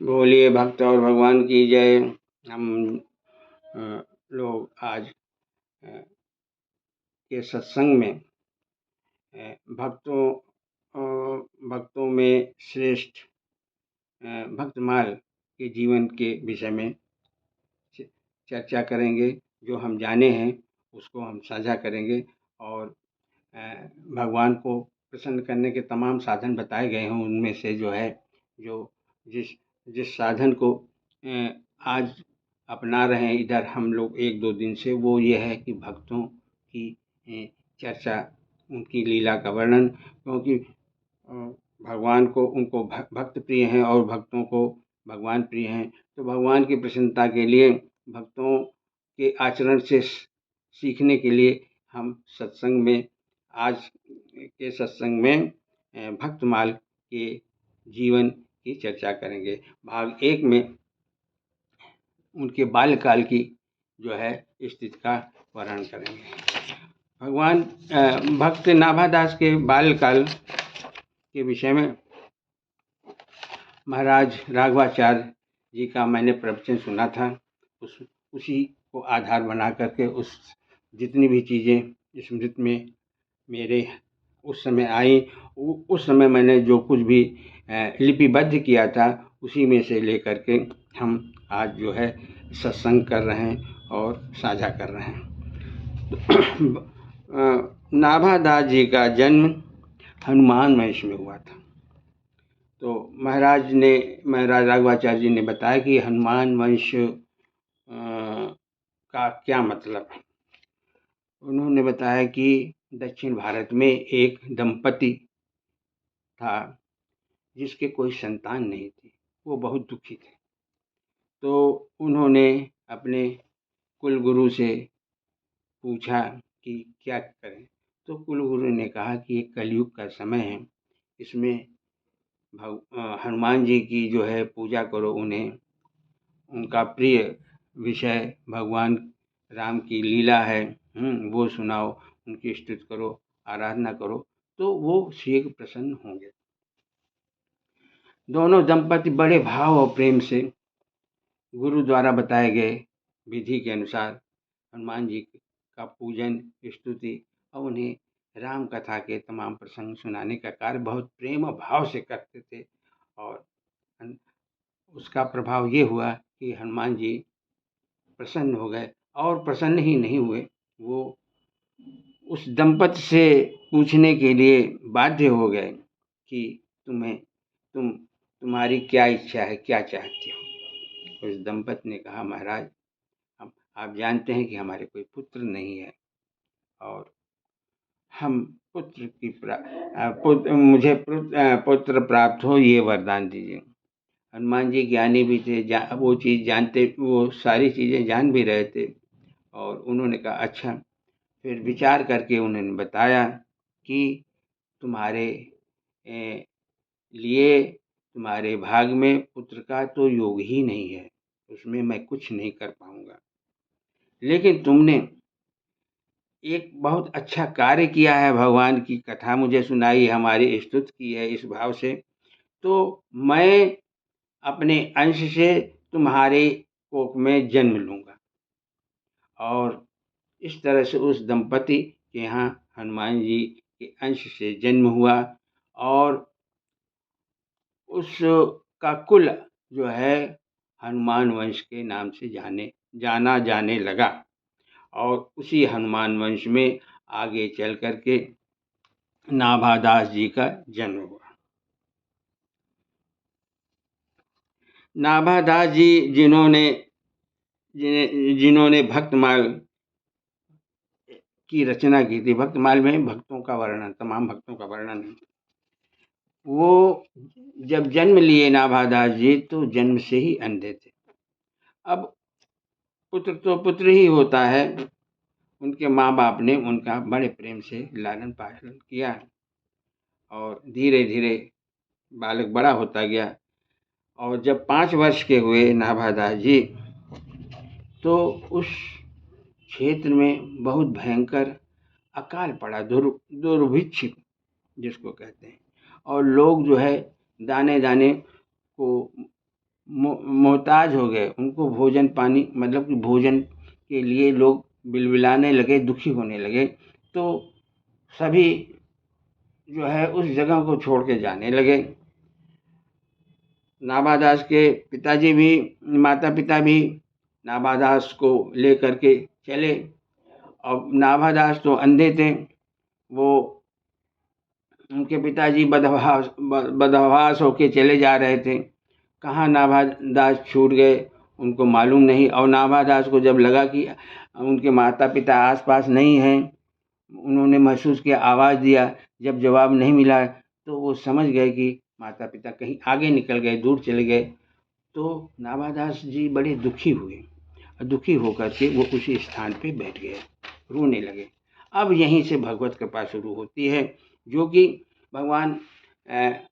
बोलिए भक्त और भगवान की जय। हम लोग आज के सत्संग में भक्तों भक्तों में श्रेष्ठ भक्तमाल के जीवन के विषय में चर्चा करेंगे। जो हम जाने हैं उसको हम साझा करेंगे और भगवान को प्रसन्न करने के तमाम साधन बताए गए हैं। उनमें से जो है जो जिस जिस साधन को आज अपना रहे हैं इधर हम लोग 1-2 दिन से, वो ये है कि भक्तों की चर्चा, उनकी लीला का वर्णन। क्योंकि भगवान को उनको भक्त प्रिय हैं और भक्तों को भगवान प्रिय हैं। तो भगवान की प्रसन्नता के लिए भक्तों के आचरण से सीखने के लिए हम सत्संग में आज के सत्संग में भक्तमाल के जीवन की चर्चा करेंगे। भाग 1 में उनके बाल्यकाल की जो है स्थिति का वर्णन करेंगे। भगवान भक्त नाभादास के बाल्यकाल के विषय में महाराज राघवाचार्य जी का मैंने प्रवचन सुना था। उसी को आधार बना करके उस जितनी भी चीज़ें स्मृति में मेरे उस समय आई, उस समय मैंने जो कुछ भी लिपिबद्ध किया था उसी में से लेकर के हम आज जो है सत्संग कर रहे हैं और साझा कर रहे हैं। नाभादास जी का जन्म हनुमान वंश में हुआ था। तो महाराज राघवाचार्य जी ने बताया कि हनुमान वंश का क्या मतलब है। उन्होंने बताया कि दक्षिण भारत में एक दंपति था जिसके कोई संतान नहीं थी। वो बहुत दुखी थे। तो उन्होंने अपने कुलगुरु से पूछा कि क्या करें। तो कुलगुरु ने कहा कि एक कलयुग का समय है, इसमें हनुमान जी की जो है पूजा करो। उन्हें उनका प्रिय विषय भगवान राम की लीला है, वो सुनाओ, उनकी स्तुति करो, आराधना करो, तो वो शीघ्र प्रसन्न होंगे। दोनों दंपति बड़े भाव और प्रेम से गुरु द्वारा बताए गए विधि के अनुसार हनुमान जी का पूजन, स्तुति और उन्हें राम कथा के तमाम प्रसंग सुनाने का कार्य बहुत प्रेम और भाव से करते थे। और उसका प्रभाव ये हुआ कि हनुमान जी प्रसन्न हो गए। और प्रसन्न ही नहीं हुए, वो उस दंपति से पूछने के लिए बाध्य हो गए कि तुम्हारी क्या इच्छा है, क्या चाहती हो। उस दंपति ने कहा, महाराज आप जानते हैं कि हमारे कोई पुत्र नहीं है और हम मुझे पुत्र प्राप्त हो, ये वरदान दीजिए। हनुमान जी ज्ञानी भी थे, वो चीज़ जानते, वो सारी चीज़ें जान भी रहे थे। और उन्होंने कहा अच्छा। फिर विचार करके उन्होंने बताया कि तुम्हारे लिए, तुम्हारे भाग में पुत्र का तो योग ही नहीं है, उसमें मैं कुछ नहीं कर पाऊंगा। लेकिन तुमने एक बहुत अच्छा कार्य किया है, भगवान की कथा मुझे सुनाई, हमारी स्तुति की है इस भाव से, तो मैं अपने अंश से तुम्हारे कोख में जन्म लूँगा। और इस तरह से उस दंपति के यहाँ हनुमान जी के अंश से जन्म हुआ और उसका कुल जो है हनुमान वंश के नाम से जाना जाने लगा। और उसी हनुमान वंश में आगे चल करके नाभादास जी का जन्म हुआ। नाभादास जी जिन्होंने भक्तमाल की रचना की थी, भक्तमाल में भक्तों का वर्णन, तमाम भक्तों का वर्णन है। वो जब जन्म लिए नाभादास जी तो जन्म से ही अंधे थे। अब पुत्र तो पुत्र ही होता है। उनके माँ बाप ने उनका बड़े प्रेम से लालन पालन किया और धीरे धीरे बालक बड़ा होता गया। और जब 5 वर्ष के हुए नाभादास जी, तो उस क्षेत्र में बहुत भयंकर अकाल पड़ा, दुर्भिक्ष जिसको कहते हैं। और लोग जो है दाने दाने को मोहताज हो गए। उनको भोजन पानी मतलब कि भोजन के लिए लोग बिलबिलाने लगे, दुखी होने लगे। तो सभी जो है उस जगह को छोड़ के जाने लगे। नाभादास के पिताजी भी, माता पिता भी नाभादास को लेकर के चले। अब नाभादास तो अंधे थे, वो उनके पिताजी बदहवास होके चले जा रहे थे। कहाँ नाभादास छूट गए उनको मालूम नहीं। और नाभादास को जब लगा कि उनके माता पिता आसपास नहीं हैं, उन्होंने महसूस किया, आवाज़ दिया, जब जवाब नहीं मिला तो वो समझ गए कि माता पिता कहीं आगे निकल गए, दूर चले गए। तो नाभादास जी बड़े दुखी हुए और दुखी होकर के वो उसी स्थान पे बैठ गए, रोने लगे। अब यहीं से भगवत कृपा शुरू होती है, जो कि भगवान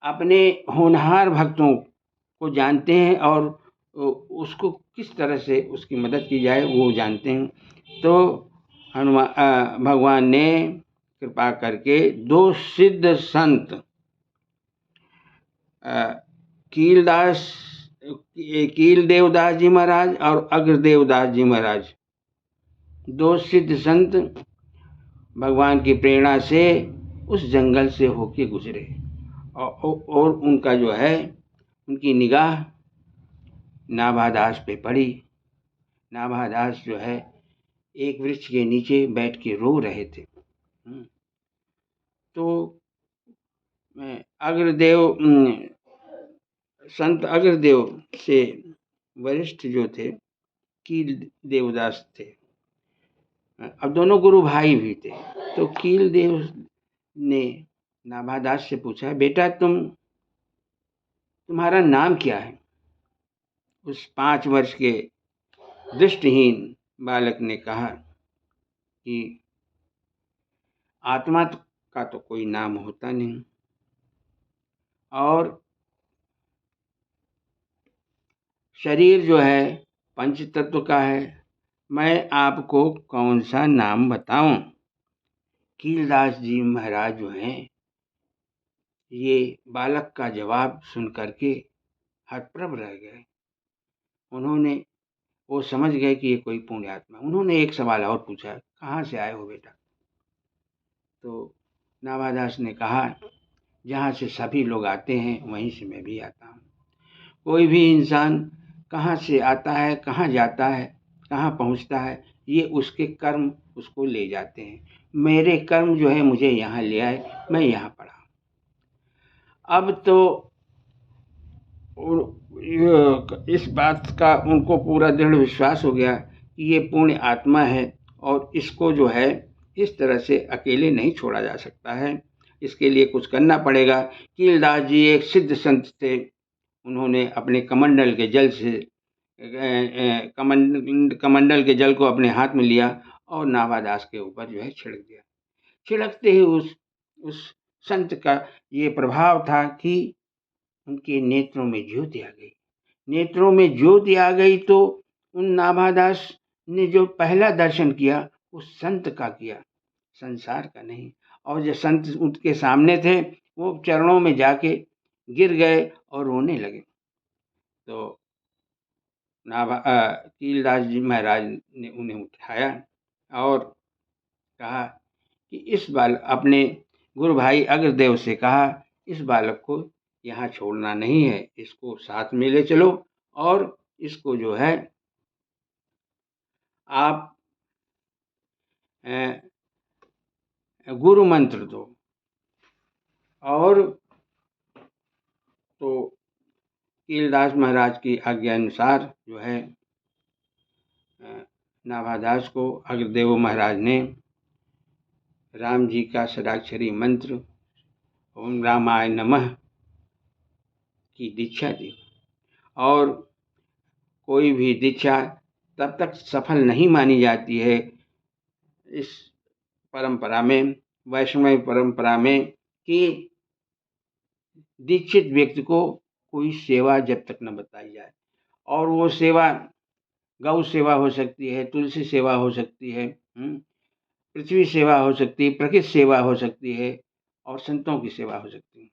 अपने होनहार भक्तों को जानते हैं और उसको किस तरह से उसकी मदद की जाए वो जानते हैं। तो भगवान ने कृपा करके दो सिद्ध संत कील देवदास जी महाराज और अग्रदेवदास जी महाराज, दो सिद्ध संत भगवान की प्रेरणा से उस जंगल से होके गुजरे। और उनका जो है, उनकी निगाह नाभादास पे पड़ी। नाभादास जो है एक वृक्ष के नीचे बैठ के रो रहे थे। तो संत अग्रदेव से वरिष्ठ जो थे कील देवदास थे। अब दोनों गुरु भाई भी थे। तो कील देव ने नाभादास से पूछा, बेटा तुम्हारा नाम क्या है? उस 5 वर्ष के दृष्टिहीन बालक ने कहा कि आत्मा का तो कोई नाम होता नहीं, और शरीर जो है पंच तत्व का है, मैं आपको कौन सा नाम बताऊं? कीलदास जी महाराज जो हैं, ये बालक का जवाब सुन करके हतप्रभ रह गए। वो समझ गए कि ये कोई पुण्यात्मा। उन्होंने एक सवाल और पूछा, कहाँ से आए हो बेटा? तो नाभादास ने कहा, जहाँ से सभी लोग आते हैं वहीं से मैं भी आता हूँ। कोई भी इंसान कहाँ से आता है, कहाँ जाता है, कहाँ पहुँचता है, ये उसके कर्म उसको ले जाते हैं। मेरे कर्म जो है मुझे यहाँ ले आए, मैं यहाँ पड़ा। अब तो इस बात का उनको पूरा दृढ़ विश्वास हो गया कि ये पुण्य आत्मा है और इसको जो है इस तरह से अकेले नहीं छोड़ा जा सकता है, इसके लिए कुछ करना पड़ेगा। कीलदास जी एक सिद्ध संत थे। उन्होंने अपने कमंडल के जल से कमंडल के जल को अपने हाथ में लिया और नाभादास के ऊपर जो है छिड़क दिया। छिड़कते ही उस संत का ये प्रभाव था कि उनके नेत्रों में ज्योति आ गई। नेत्रों में ज्योति आ गई तो उन नाभादास ने जो पहला दर्शन किया उस संत का किया, संसार का नहीं। और जो संत उनके सामने थे वो चरणों में जाके गिर गए और रोने लगे। तो कीलदास जी महाराज ने उन्हें उठाया और कहा कि अपने गुरु भाई अग्रदेव से कहा, इस बालक को यहाँ छोड़ना नहीं है, इसको साथ में ले चलो और इसको जो है आप गुरु मंत्र दो। और तो कीलदास महाराज की आज्ञा अनुसार जो है नाभादास को अग्रदेव महाराज ने राम जी का षडाक्षरी मंत्र ओम रामाय नमः की दीक्षा दी। और कोई भी दीक्षा तब तक सफल नहीं मानी जाती है इस परंपरा में, वैष्णव परंपरा में, कि दीक्षित व्यक्ति को कोई सेवा जब तक न बताई जाए। और वो सेवा गौ सेवा हो सकती है, तुलसी सेवा हो सकती है, पृथ्वी सेवा हो सकती है, प्रकृति सेवा हो सकती है और संतों की सेवा हो सकती है।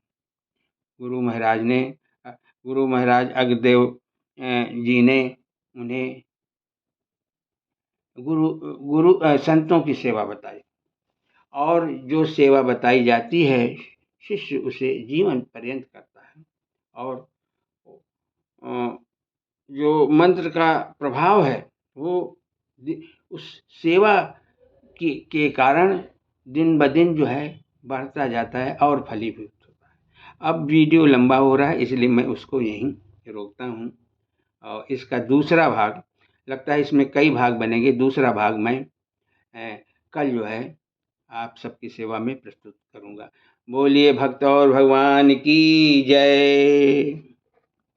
गुरु महाराज अग्रदेव जी ने उन्हें संतों की सेवा बताई, और जो सेवा बताई जाती है शिष्य उसे जीवन पर्यंत करता है। और अ, जो मंत्र का प्रभाव है वो उस सेवा के कारण दिन ब दिन जो है बढ़ता जाता है और फलीभूत होता है। अब वीडियो लंबा हो रहा है, इसलिए मैं उसको यहीं रोकता हूँ। और इसका दूसरा भाग, लगता है इसमें कई भाग बनेंगे, दूसरा भाग मैं कल जो है आप सबकी सेवा में प्रस्तुत करूँगा। बोलिए भक्त और भगवान की जय।